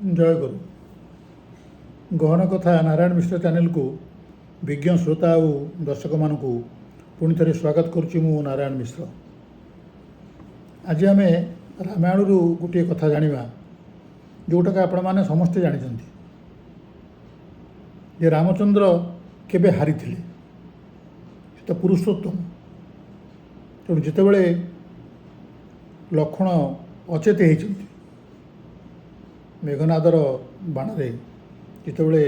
जय गुरु। गहन कथा नारायण मिश्र चैनल को विज्ञ श्रोता और दर्शक मान पुणी थे स्वागत करुच्ची मु नारायण मिश्र। आज आम रामायण गोटे कथा जाना जोटा आपण मैंने समस्ते जानते जे रामचंद्र केबे हारी थे तो पुरुषोत्तम तेणु जितेबले लक्ष्मण अचेत होती मेघनादर बाणरे जितेबले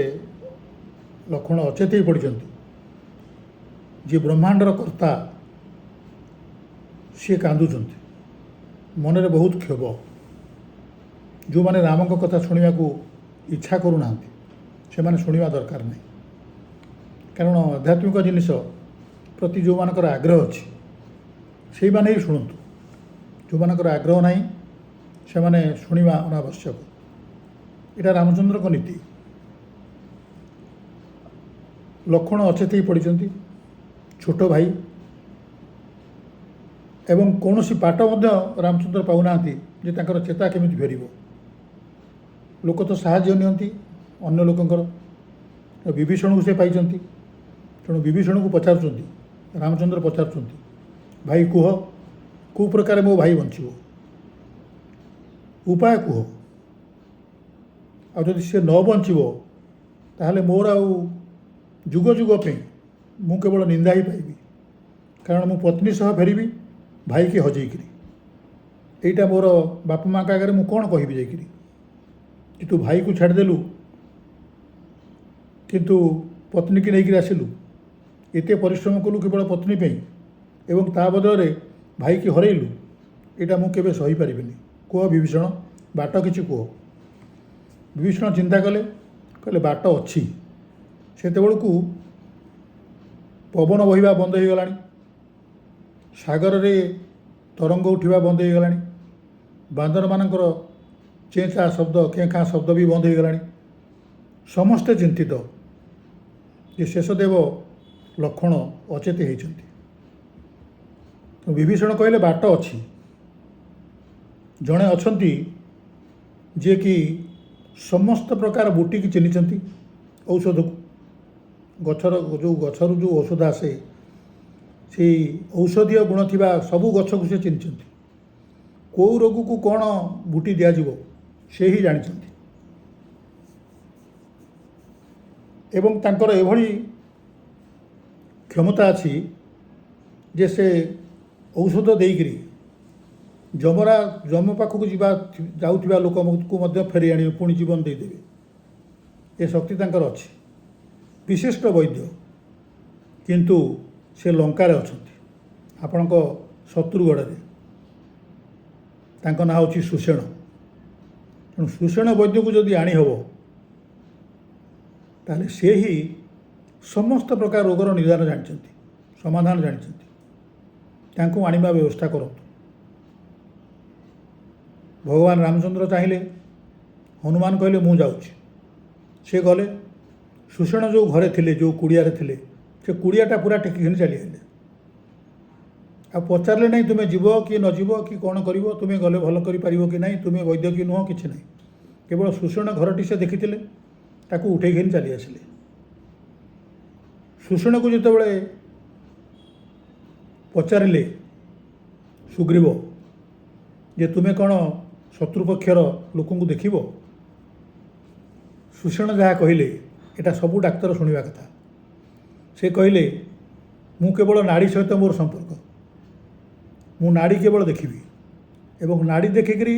लक्ष्मण अचेत हो पड़ी जी ब्रह्मांडर कर्ता सी कांदुंट मनरे बहुत क्षोभ जो मैंने राम कथा शुणा इच्छा करूना से मैंने शुणा दरकार नहीं कारण आध्यात्मिक जिनिस प्रति जो मानकर आग्रह अच्छी से मैंने ही शुणु जो मानकर आग्रह ना से मैंने शुणा अनावश्यक। यहाँ रामचंद्र को नीति लक्ष्मण अचेत ही पड़ी छोट भाई एवं कौन सी पाठ रामचंद्र पाऊना जे तांकर चेता केमिति फेरिबो लोक तो साहाय्य नियंती अन्य लोकंकर विभीषण को से पाई तेणु विभीषण को पचारुंट रामचंद्र पचारुंट भाई कुह को प्रकार मो भाई बंचो उपाय कुह आदि सी न बंचो ताहले मोर आउ जुग जुग पे मु केवल निंदा ही पाइबी कारण मु पत्नी सह फेरबी भाई की हजेकरी एटा मोर बापा माँ आगे मु कौन कहबी जाकरी कि तू भाई को छाड़देलु किंतु पत्नी की लेकर आसिलु एते परिश्रम कलु केवल पत्नी पे एवं ता बदल भाई की हरइलु एटा मु केबे सही पारिबिनी कह विभीषण बाट किछि कह विभीषण चिंता कले कहले बाट अच्छी सेतेबेलकु पवन बहिबा बंद हो गलानी सागर रे तरंग उठा बंद हो गलानी बांदर मानकर चेचा शब्द केखा शब्द भी बंद हो गलानी समस्ते चिंतित जे शेषदेव लक्ष्मण अचेत होती विभीषण कहले बाट अच्छी जड़े अच्छा जे कि समस्त प्रकार बूटी की चिन्हिंट औषध को गचर जो गचर जो औषध आसे से औषधीय गुण थी सबू गछ को से चिन्हिंट कौ रोग को कौन बूटी दिज्व से ही जानते एवं तांकर एभली क्षमता अच्छी जे से औषध देकरी जमरा जम पाखक जाऊा लोक को मध्य फेरी आने पुणी जीवन देदेवे ये शक्ति तांकर अच्छी विशिष्ट वैद्य किंतु से लंकार अच्छा आपण शत्रुगढ़ तांको ना होची सुषेण तेणु सुषेण वैद्य को जदि आनी हबो ताले से ही समस्त प्रकार रोगर निदान जानते समाधान जानते तांको आनिबा व्यवस्था करो। भगवान रामचंद्र चाहिए हनुमान कहले मु जाऊँ से गले सुषेण जो घरे थिले जो कुड़िया थिले से कुड़ियाटा पूरा टेकी घिनी चली आए आ पचारे नहीं तुम्हें जीव कि न जीव कि कौन कर तुम्हें गले भल कर कि नहीं तुम्हें वैद्य कि नुह कि ना केवल सुषेण घरटी से देखी ताकू उठे घिनी चली आसिले सुषेण को जितेबले पचारे सुग्रीव जे तुम्हें कौन शत्रुपक्षर लोक देख सुषेण जहाँ कहले यहाँ सबू डाक्तर शुणा कथा से कहले मु केवल नाड़ी सहित मोर संपर्क मु नाड़ी केवल देखी एवं नाड़ी देखिकी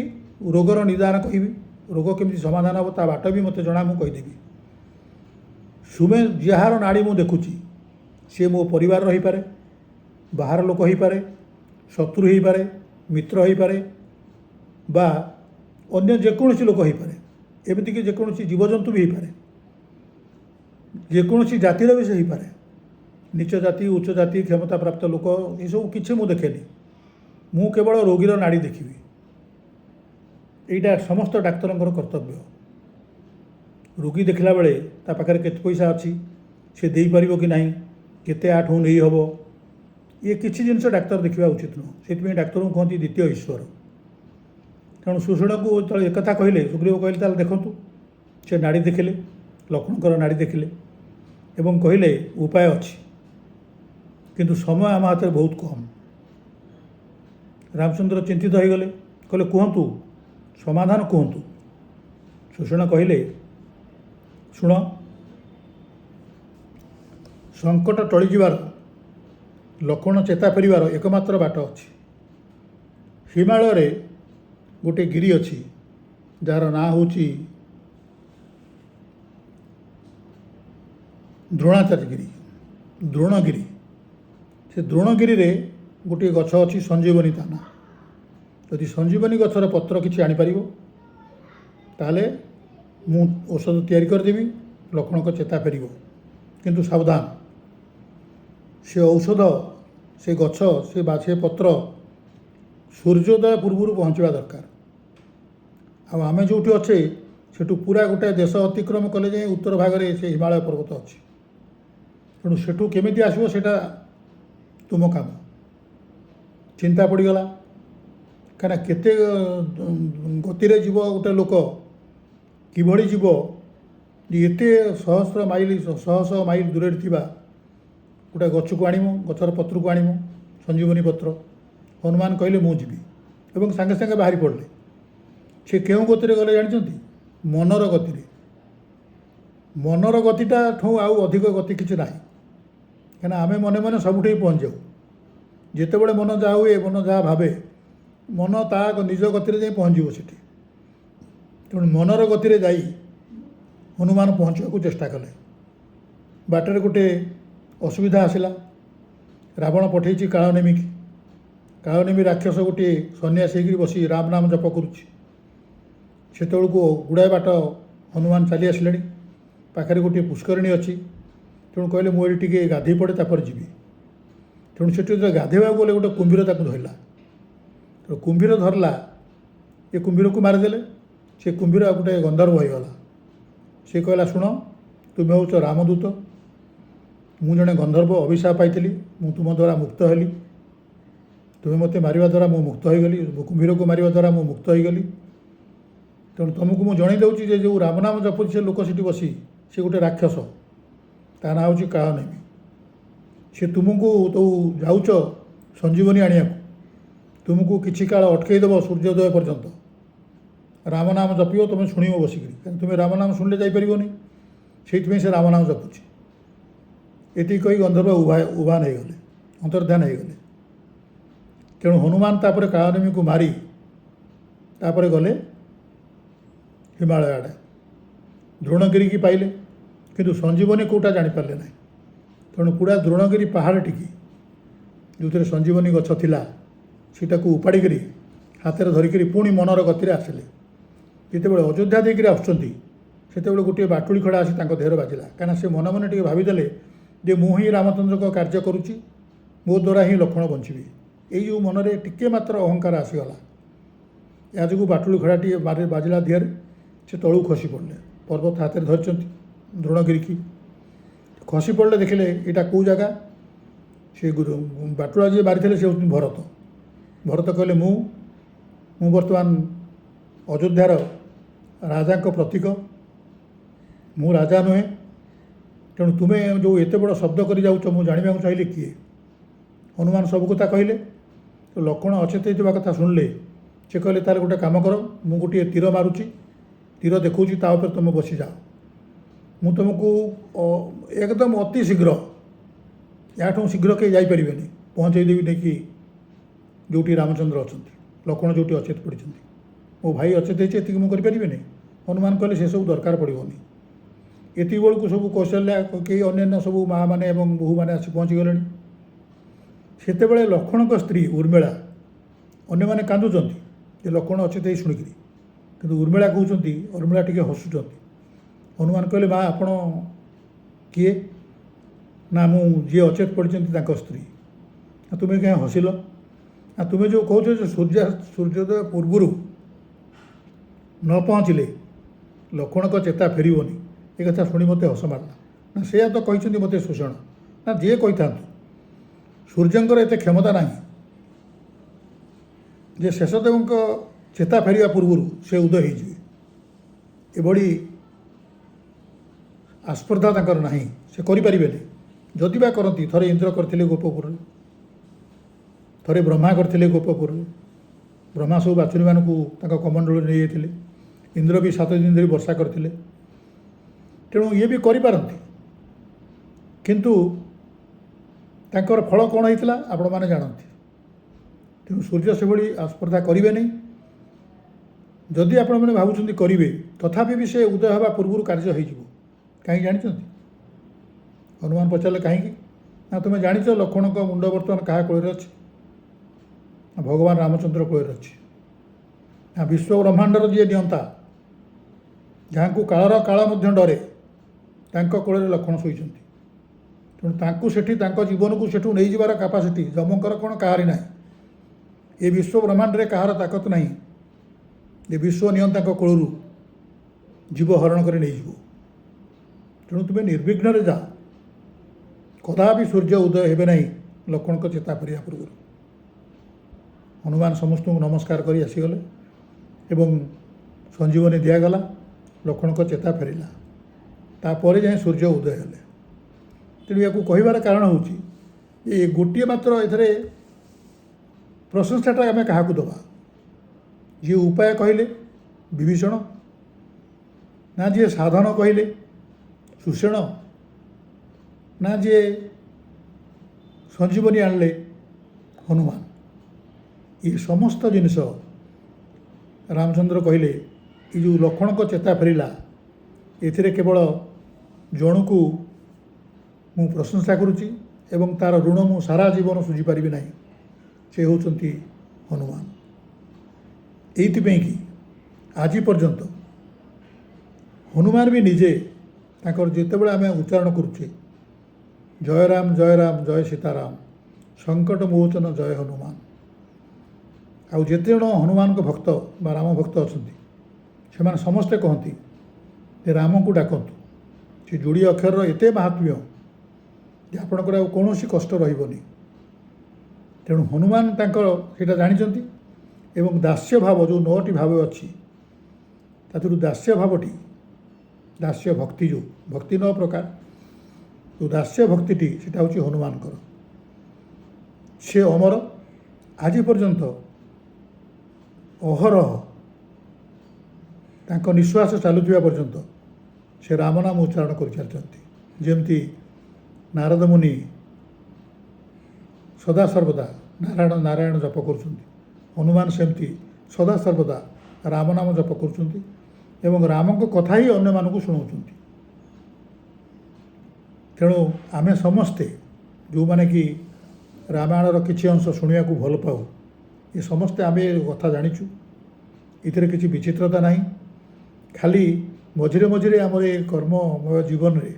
रोगर निदान कहि रोग केमती समाधान हम ता बाट भी मत जना मुझे कहीदेवी सुमे जार नाड़ी मु देखुची सी मो परिवार रही पारे बाहर लोक हो पारे शत्रु हो पारे मित्र हो पारे बा अन्य जेकोसी लोक हो पारे एमतीक जेकोसी जीवजंतु भी हो पारे जेकोसी जातिर भी से हो पारे नीच जाति उच्च जाति क्षमता प्राप्त लोक ये सब किसी मुझे देखेनि मु केवल रोगीर नाड़ी देखी यहाँ समस्त डाक्तर कर्तव्य रोगी देखला बेले ता पाखरे केते पैसा अच्छी से दे पारिबो कि नहीं केते आठू नहीं हम ये किसी जिनस डाक्तर देखा उचित नुह से डाक्तर कहती द्वितीय ईश्वर तेणु सुषेण को जो एक कहले सुग्रीव कहले देखु ସେ ନାଡ଼ି ଦେଖିଲେ, ଲକ୍ଷ୍ମଣଙ୍କର ନାଡ଼ି ଦେଖିଲେ ଏବଂ କହିଲେ ଉପାୟ ଅଛି, କିନ୍ତୁ ସମୟ ଆମ ହାତରେ ବହୁତ କମ୍। ରାମଚନ୍ଦ୍ର ଚିନ୍ତିତ ହୋଇଗଲେ, କହିଲେ କୁହନ୍ତୁ, ସମାଧାନ କୁହନ୍ତୁ। ସୁଷେଣ କହିଲେ, ଶୁଣ, ସଙ୍କଟ ଟଳିଯିବାର, ଲକ୍ଷ୍ମଣ ଚେତା ଫେରିବାର ଏକମାତ୍ର ବାଟ ଅଛି। ହିମାଳୟରେ ଗୋଟିଏ ଗିରି ଅଛି ଯାହାର ନାଁ ହେଉଛି ଦ୍ରୋଣାଚାର୍ଯ୍ୟଗିରି, ଦ୍ରୋଣଗିରି। ସେ ଦ୍ରୋଣଗିରିରେ ଗୋଟିଏ ଗଛ ଅଛି, ସଞ୍ଜୀବନୀ ତା ନାଁ। ଯଦି ସଞ୍ଜୀବନୀ ଗଛର ପତ୍ର କିଛି ଆଣିପାରିବ ତାହେଲେ ମୁଁ ଔଷଧ ତିଆରି କରିଦେବି, ଲକ୍ଷ୍ମଣଙ୍କ ଚେତା ଫେରିବ। କିନ୍ତୁ ସାବଧାନ, ସେ ଔଷଧ, ସେ ଗଛ, ସେ ପତ୍ର ସୂର୍ଯ୍ୟୋଦୟ ପୂର୍ବରୁ ପହଞ୍ଚିବା ଦରକାର। ଆଉ ଆମେ ଯେଉଁଠି ଅଛେ ସେଠୁ ପୁରା ଗୋଟାଏ ଦେଶ ଅତିକ୍ରମ କଲେ ଯାଇ ଉତ୍ତର ଭାଗରେ ସେ ହିମାଳୟ ପର୍ବତ ଅଛି। ତେଣୁ ସେଠୁ କେମିତି ଆସିବ ସେଇଟା ତୁମ କାମ। ଚିନ୍ତା ପଡ଼ିଗଲା, କାହିଁକିନା କେତେ ଗତିରେ ଯିବ ଗୋଟେ ଲୋକ, କିଭଳି ଯିବ, ଏତେ ଶହ ମାଇଲ ଦୂରରେ ଥିବା ଗୋଟେ ଗଛକୁ ଆଣିବ, ଗଛର ପତ୍ରକୁ ଆଣିବ, ସଞ୍ଜୀବନୀ ପତ୍ର। ହନୁମାନ କହିଲେ ମୁଁ ଯିବି ଏବଂ ସାଙ୍ଗେ ସାଙ୍ଗେ ବାହାରି ପଡ଼ିଲେ। ସେ କେଉଁ ଗତିରେ ଗଲେ ଜାଣିଛନ୍ତି? ମନର ଗତିରେ। ମନର ଗତିଟା ଠୁ ଆଉ ଅଧିକ ଗତି କିଛି ନାହିଁ। କାହିଁକିନା ଆମେ ମନେ ମନେ ସବୁଠି ପହଞ୍ଚିଯାଉ। ଯେତେବେଳେ ମନ ଯାହା ହୁଏ, ମନ ଯାହା ଭାବେ, ମନ ତା ନିଜ ଗତିରେ ଯାଇ ପହଞ୍ଚିବ ସେଠି। ତେଣୁ ମନର ଗତିରେ ଯାଇ ହନୁମାନ ପହଞ୍ଚିବାକୁ ଚେଷ୍ଟା କଲେ। ବାଟରେ ଗୋଟେ ଅସୁବିଧା ଆସିଲା। ରାବଣ ପଠେଇଛି କାଳନେମିକି। କାଳନେମି ରାକ୍ଷସ ଗୋଟିଏ ସନ୍ନ୍ୟାସୀ ହେଇକରି ବସି ରାମ ନାମ ଜପ କରୁଛି। ସେତେବେଳକୁ ଗୁଡ଼ାଏ ବାଟ ହନୁମାନ ଚାଲି ଆସିଲେଣି। ପାଖରେ ଗୋଟିଏ ପୁଷ୍କରିଣୀ ଅଛି। ତେଣୁ କହିଲେ ମୁଁ ଏଠି ଟିକେ ଗାଧୋଇ ପଡ଼େ, ତାପରେ ଯିବି। ତେଣୁ ସେଠି ଯେତେବେଳେ ଗାଧୋଇବାକୁ ଗଲେ ଗୋଟେ କୁମ୍ଭୀର ତାକୁ ଧରିଲା। ତେଣୁ କୁମ୍ଭୀର ଧରିଲା, ଏ କୁମ୍ଭୀରକୁ ମାରିଦେଲେ। ସେ କୁମ୍ଭୀର ଗୋଟେ ଗନ୍ଧର୍ବ ହୋଇଗଲା। ସେ କହିଲା, ଶୁଣ, ତୁମେ ହେଉଛ ରାମଦୂତ, ମୁଁ ଜଣେ ଗନ୍ଧର୍ବ, ଅଭିଶାପ ପାଇଥିଲି, ମୁଁ ତୁମ ଦ୍ୱାରା ମୁକ୍ତ ହେଲି। ତୁମେ ମୋତେ ମାରିବା ଦ୍ୱାରା ମୁଁ ମୁକ୍ତ ହୋଇଗଲି, କୁମ୍ଭୀରକୁ ମାରିବା ଦ୍ୱାରା ମୁଁ ମୁକ୍ତ ହୋଇଗଲି। ତେଣୁ ତୁମକୁ ମୁଁ ଜଣାଇ ଦେଉଛି ଯେ ଯେଉଁ ରାମନାମ ଜପୁଛି ସେ ଲୋକ ସେଠି ବସି, ସେ ଗୋଟେ ରାକ୍ଷସ, ତା ନାଁ ହେଉଛି କାଳନେମି। ସେ ତୁମକୁ ଯାଉଛ ସଞ୍ଜୀବନୀ ଆଣିବାକୁ, ତୁମକୁ କିଛି କାଳ ଅଟକାଇ ଦେବ ସୂର୍ଯ୍ୟୋଦୟ ପର୍ଯ୍ୟନ୍ତ। ରାମନାମ ଜପିବ, ତୁମେ ଶୁଣିବ ବସିକରି, କାରଣ ତୁମେ ରାମନାମ ଶୁଣିଲେ ଯାଇପାରିବନି। ସେଇଥିପାଇଁ ସେ ରାମନାମ ଜପୁଛି। ଏତିକି କହି ଗନ୍ଧର୍ବ ଉଭାନ ହେଇଗଲେ, ଅନ୍ତର୍ଧ୍ୟାନ ହେଇଗଲେ। ତେଣୁ ହନୁମାନ ତାପରେ କାଳନେମିକୁ ମାରି ତାପରେ ଗଲେ ହିମାଳୟ ଆଡ଼େ। ଦ୍ରୋଣଗିରିକି ପାଇଲେ, କିନ୍ତୁ ସଞ୍ଜୀବନୀ କେଉଁଟା ଜାଣିପାରିଲେ ନାହିଁ। ତେଣୁ ପୁରା ଦ୍ରୋଣଗିରି ପାହାଡ଼ଟିକି ଯେଉଁଥିରେ ସଞ୍ଜୀବନୀ ଗଛ ଥିଲା ସେଟାକୁ ଉପାଡ଼ିକରି ହାତରେ ଧରିକରି ପୁଣି ମନର ଗତିରେ ଆସିଲେ। ଯେତେବେଳେ ଅଯୋଧ୍ୟା ଦେଇକରି ଆସୁଛନ୍ତି ସେତେବେଳେ ଗୋଟିଏ ବାଟୁଳି ଖଡ଼ା ଆସି ତାଙ୍କ ଦେହରେ ବାଜିଲା। କାହିଁକିନା ସେ ମନେ ମନେ ଟିକେ ଭାବିଦେଲେ ଯେ ମୁଁ ହିଁ ରାମଚନ୍ଦ୍ରଙ୍କ କାର୍ଯ୍ୟ କରୁଛି, ମୋ ଦ୍ୱାରା ହିଁ ଲକ୍ଷ୍ମଣ ବଞ୍ଚିବେ। ଏଇ ଯେଉଁ ମନରେ ଟିକେ ମାତ୍ର ଅହଙ୍କାର ଆସିଗଲା, ଏହା ଯୋଗୁଁ ବାଟୁଳି ଖଡ଼ାଟିଏ ବାଜିଲା ଦେହରେ, ସେ ତଳକୁ ଖସି ପଡ଼ିଲେ। ପର୍ବତ ହାତରେ ଧରିଛନ୍ତି ଦ୍ରୋଣଗିରିକି। ଖସି ପଡ଼ିଲେ, ଦେଖିଲେ ଏଇଟା କେଉଁ ଜାଗା। ସେ ବାଟୁଳା ଯିଏ ମାରିଥିଲେ ସେ ହେଉଛନ୍ତି ଭରତ। ଭରତ କହିଲେ ମୁଁ ବର୍ତ୍ତମାନ ଅଯୋଧ୍ୟାର ରାଜାଙ୍କ ପ୍ରତୀକ, ମୁଁ ରାଜା ନୁହେଁ। ତେଣୁ ତୁମେ ଯେଉଁ ଏତେ ବଡ଼ ଶବ୍ଦ କରି ଯାଉଛ, ମୁଁ ଜାଣିବାକୁ ଚାହିଁଲି କିଏ। ହନୁମାନ ସବୁ କଥା କହିଲେ। ତ ଲକ୍ଷ୍ମଣ ଅଚେତ ହେଇଥିବା କଥା ଶୁଣିଲେ। ସେ କହିଲେ ତାହେଲେ ଗୋଟେ କାମ କର, ମୁଁ ଗୋଟିଏ ତୀର ମାରୁଛି, ତୀର ଦେଖାଉଛି, ତା ଉପରେ ତୁମେ ବସିଯାଅ। ମୁଁ ତୁମକୁ ଏକଦମ ଅତି ଶୀଘ୍ର, ଏହାଠୁ ଶୀଘ୍ର କେହି ଯାଇପାରିବେନି, ପହଞ୍ଚେଇ ଦେବି ନେଇକି ଯେଉଁଠି ରାମଚନ୍ଦ୍ର ଅଛନ୍ତି, ଲକ୍ଷ୍ମଣ ଯେଉଁଠି ଅଚେତ ପଡ଼ିଛନ୍ତି। ମୋ ଭାଇ ଅଚେତ ହେଇଛି, ଏତିକି ମୁଁ କରିପାରିବିନି। ହନୁମାନ କହିଲେ ସେସବୁ ଦରକାର ପଡ଼ିବନି। ଏତିକି ବେଳକୁ ସବୁ କୌଶଲ୍ୟା, କେହି ଅନ୍ୟାନ୍ୟ ସବୁ ମା' ମାନେ ଏବଂ ବୋହୂମାନେ ଆସି ପହଞ୍ଚିଗଲେଣି। ସେତେବେଳେ ଲକ୍ଷ୍ମଣଙ୍କ ସ୍ତ୍ରୀ ଉର୍ମିଳା, ଅନ୍ୟମାନେ କାନ୍ଦୁଛନ୍ତି ଯେ ଲକ୍ଷ୍ମଣ ଅଚେତ ହେଇ ଶୁଣିକିରି, କିନ୍ତୁ ଉର୍ମିଳା କହୁଛନ୍ତି, ଉର୍ମିଳା ଟିକେ ହସୁଛନ୍ତି। ହନୁମାନ କହିଲେ ମା' ଆପଣ କିଏ? ନା ମୁଁ ଯିଏ ଅଚେତ ପଡ଼ିଛନ୍ତି ତାଙ୍କ ସ୍ତ୍ରୀ। ତୁମେ କାହିଁ ହସିଲ? ନା ତୁମେ ଯେଉଁ କହୁଛ ଯେ ସୂର୍ଯ୍ୟୋଦୟ ପୂର୍ବରୁ ନ ପହଞ୍ଚିଲେ ଲକ୍ଷ୍ମଣଙ୍କ ଚେତା ଫେରିବନି, ଏ କଥା ଶୁଣି ମୋତେ ହସ ମାରିଲା। ନା ସେଇଆ ତ କହିଛନ୍ତି ମୋତେ ସୁଷେଣ। ନା ଯିଏ କହିଥାନ୍ତୁ, ସୂର୍ଯ୍ୟଙ୍କର ଏତେ କ୍ଷମତା ନାହିଁ ଯେ ଶେଷଦେବଙ୍କ ଚେତା ଫେରିବା ପୂର୍ବରୁ ସେ ଉଦୟ ହେଇଯିବେ। ଏଭଳି आस्पर्धा तांकर नाही, से करिपारिबेनि। जदि बा करती, थरे इंद्र करथिले गोपपुर, थरे ब्रह्मा करथिले गोपपुर। ब्रह्मा सब बाछुरी मानकु तांका कमंडल नै जाइथिले, इंद्र भी 7 दिन धरि वर्षा करथिले। तेणु ये भी करिपारंती, किंतु तांकर फल कौन होइतिला आपण माने जानନ୍ତି। तेणु सूर्य से भली आस्पर्धा करिवे नहीं। जदि आपण माने भाबुछन्ती करिवे, तथापि भी से उदय हवा पूर्व कार्य होइजिवो। कहीं जानिछन्ती? हनुमान पचारे कहीं ना तुम जानिछ लक्ष्मण को मुंड बर्तमान क्या कूल अच्छे? भगवान रामचंद्र कूल अच्छे। ना विश्व ब्रह्मांडर जी नियंता, जहाँ को कालर काल डरे, कूल लक्ष्मण शोइछन्ती। तेणु तांकु सेठी तांको जीवन को सेठू नहीं जिबार कैपेसिटी जमकर कौन कहारी ना। ये विश्व ब्रह्मांड रे कहार ताकत नहीं। ये विश्व नियंता कूलू जीव हरण कर नहीं जीव। तेणु तुम्हें निर्विघ्न रे जा, कदापि सूर्य उदय हेबे नहीं लक्ष्मण को चेता करिया पूर्व। हनुमान समस्त को नमस्कार करी आसीगले एवं संजीवनी दिगला। लक्ष्मण को चेता फेरला, तापर जाए सूर्य उदय हेले। तेणु या कहबार कारण हूँ ये गोटे मात्र ए प्रशंसाटा आम क्या दबा। जी उपाय कहले विभीषण, ना जी साधन कहले सुषेण, ना जी संजीवनी आणले हनुमान। ये समस्त जिनस रामचंद्र कहले ये जो लक्ष्मण को चेता फेरला, एथिरे केवल जणु को मु प्रशंसा करुच्ची एवं तार ऋण मु सारा जीवन सुझी पारिबी नहीं। से होचंती हनुमान। एइथिपई कि आज पर्यंत हनुमान भी निजे ताकर जेतेबेले आमे उच्चारण करुचे जय राम जय सीताराम, संकट मोचन जय हनुमान। आउ जेते जण हनुमान को भक्त बा राम भक्त अछंती से समस्ते कहती जे राम को डाकतु। से जोड़ी अक्षर एते महात्म्य जे आपणकर कौन कष्ट रही। तेणु हनुमान सेटा जानी एवं दास्य भाव जो 9टी भाव अच्छी तादु दास्य भावटी, दास्य भक्ति जो भक्ति 9 प्रकार, जो दास्य भक्ति सेटा हूँ हनुमानकर। से अमर आज पर्यंत अहरह तांको निश्वास चलुवा पर्यंत से राम नाम उच्चारण कर चलती। जमती नारद मुनि सदा सर्वदा नारायण नारायण जप करुँच, हनुमान सेमती सदा सर्वदा राम नाम जप करुँच एवं राम को कथा ही अन्य मानक शुणाऊँ। तेणु आमे समस्ते जो माने कि रामायणर किसी अंश शुणा को भल पाऊ, ये समस्ते आम कथा जाचु। ये किसी विचित्रता नहीं। खाली मझिरे मझिरे आम ये कर्ममय जीवन में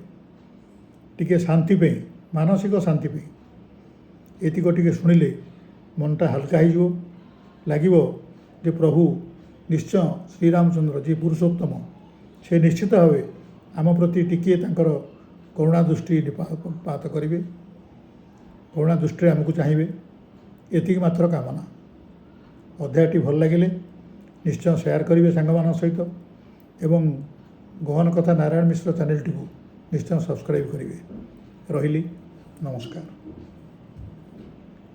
टिके शांति पे, मानसिक शांति पे एतिक टिके शुणिले मनटा हल्का हो लगे जे प्रभु निश्चय श्रीरामचंद्र जी पुरुषोत्तम से निश्चित भाव आम प्रति टिके तांकर करुणा दृष्टि पात करेंगे, करुणा दृष्टि आमको चाहिए। एति मात्र कामना। अध्यायटी भल लगे निश्चय शेयर करेंगे सांग मान सहित एवं गहन कथा नारायण मिश्र चैनल टी निश्चय सब्सक्राइब करेंगे। रही नमस्कार।